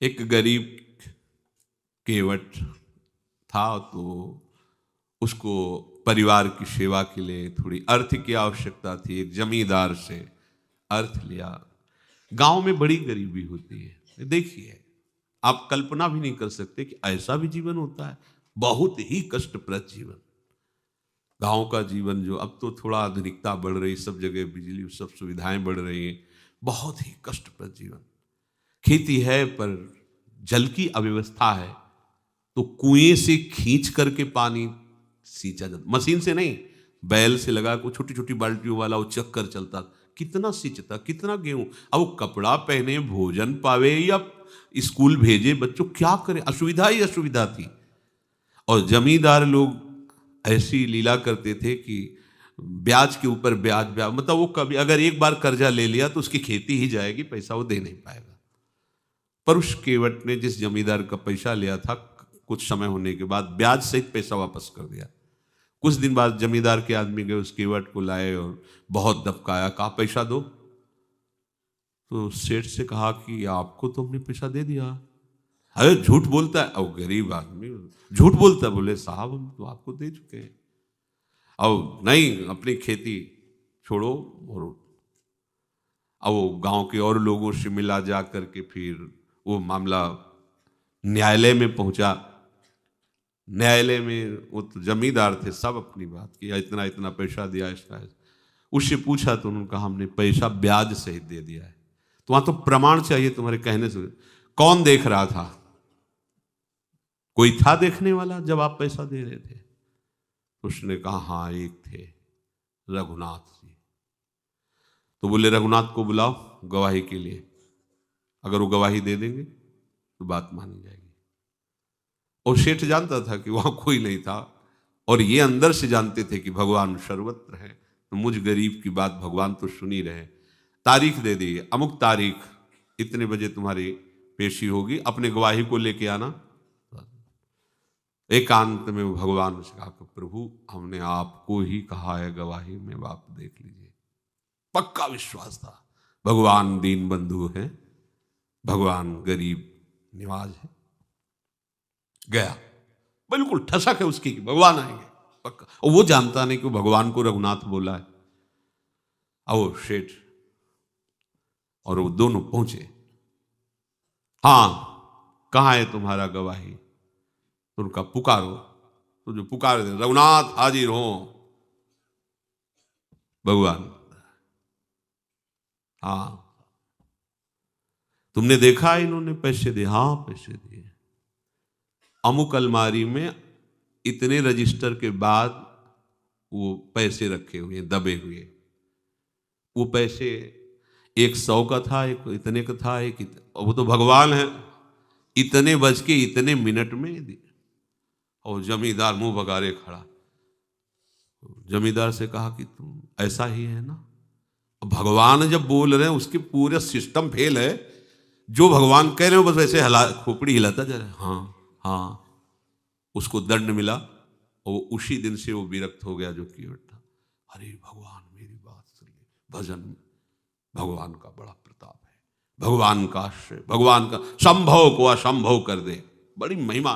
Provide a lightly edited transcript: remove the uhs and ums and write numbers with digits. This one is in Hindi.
एक गरीब केवट था, तो उसको परिवार की सेवा के लिए थोड़ी अर्थ की आवश्यकता थी। एक जमींदार से अर्थ लिया। गांव में बड़ी गरीबी होती है, देखिए आप कल्पना भी नहीं कर सकते कि ऐसा भी जीवन होता है। बहुत ही कष्टप्रद जीवन, गांव का जीवन। जो अब तो थोड़ा आधुनिकता बढ़ रही, सब जगह बिजली सब सुविधाएं बढ़ रही हैं, बहुत ही कष्टप्रद जीवन। खेती है पर जल की अव्यवस्था है, तो कुएं से खींच करके पानी सींचा जाता, मशीन से नहीं, बैल से लगा को छोटी छोटी बाल्टियों वाला वो चक्कर चलता। कितना सींचता, कितना गेहूं। अब वो कपड़ा पहने, भोजन पावे या स्कूल भेजे बच्चों, क्या करे, असुविधा ही असुविधा थी। और जमींदार लोग ऐसी लीला करते थे कि ब्याज के ऊपर ब्याज ब्याज, मतलब वो कभी अगर एक बार कर्जा ले लिया तो उसकी खेती ही जाएगी, पैसा वो दे नहीं पाएगा। पर उस केवट ने जिस जमींदार का पैसा लिया था, कुछ समय होने के बाद ब्याज सहित पैसा वापस कर दिया। कुछ दिन बाद जमींदार के आदमी गए, उस केवट को लाए और बहुत दबकाया, कहा पैसा दो। तो सेठ से कहा कि आपको तो हमने पैसा दे दिया। अरे झूठ बोलता है। और गरीब आदमी झूठ बोलता है। बोले साहब हम तो आपको दे चुके हैं। अब नहीं, अपनी खेती छोड़ो। और अब वो गांव के और लोगों से मिला, जा करके फिर वो मामला न्यायालय में पहुंचा। न्यायालय में वो तो जमींदार थे, सब अपनी बात किया, इतना इतना पैसा दिया इसका। उससे पूछा तो उन्होंने कहा हमने पैसा ब्याज सहित दे दिया है। तो वहां तो प्रमाण चाहिए तुम्हारे कहने से। कौन देख रहा था? कोई था देखने वाला जब आप पैसा दे रहे थे? उसने कहा हाँ एक थे, रघुनाथ जी। तो बोले रघुनाथ को बुलाओ गवाही के लिए, अगर वो गवाही दे देंगे तो बात मानी जाएगी। और सेठ जानता था कि वहां कोई नहीं था, और ये अंदर से जानते थे कि भगवान सर्वत्र है, तो मुझ गरीब की बात भगवान तो सुन ही रहे। तारीख दे दी, अमुक तारीख इतने बजे तुम्हारी पेशी होगी, अपने गवाही को लेके आना। एकांत में भगवान से कहा प्रभु हमने आपको ही कहा है गवाही में, आप देख लीजिए। पक्का विश्वास था, भगवान दीन बंधु है, भगवान गरीब निवाज है। गया, बिल्कुल ठसक है उसकी कि भगवान आएंगे पक्का। और वो जानता नहीं कि भगवान को रघुनाथ बोला है। आओ शेठ और वो दोनों पहुंचे। हाँ कहां है तुम्हारा गवाही? तो उनका पुकारो। तो जो पुकार दे, रघुनाथ हाजिर हो। भगवान हाँ तुमने देखा इन्होंने पैसे दिए? हाँ पैसे दिए। अमुक अलमारी में इतने रजिस्टर के बाद वो पैसे रखे हुए, दबे हुए। वो पैसे 100 का था, एक इतने का था, एक वो तो भगवान है, इतने बज के इतने मिनट में दिए। और जमींदार मुंह बगारे खड़ा। जमींदार से कहा कि तुम ऐसा ही है ना? भगवान जब बोल रहे हैं उसके पूरे सिस्टम फेल है। जो भगवान कह रहे हो बस वैसे खोपड़ी हिलाता जा रहा है। हाँ हाँ। उसको दंड मिला और उसी दिन से वो विरक्त हो गया जो केवट था। अरे भगवान मेरी बात सुन ली। भजन में भगवान का बड़ा प्रताप है, भगवान का आश्रय, भगवान का संभव को असंभव कर दे, बड़ी महिमा।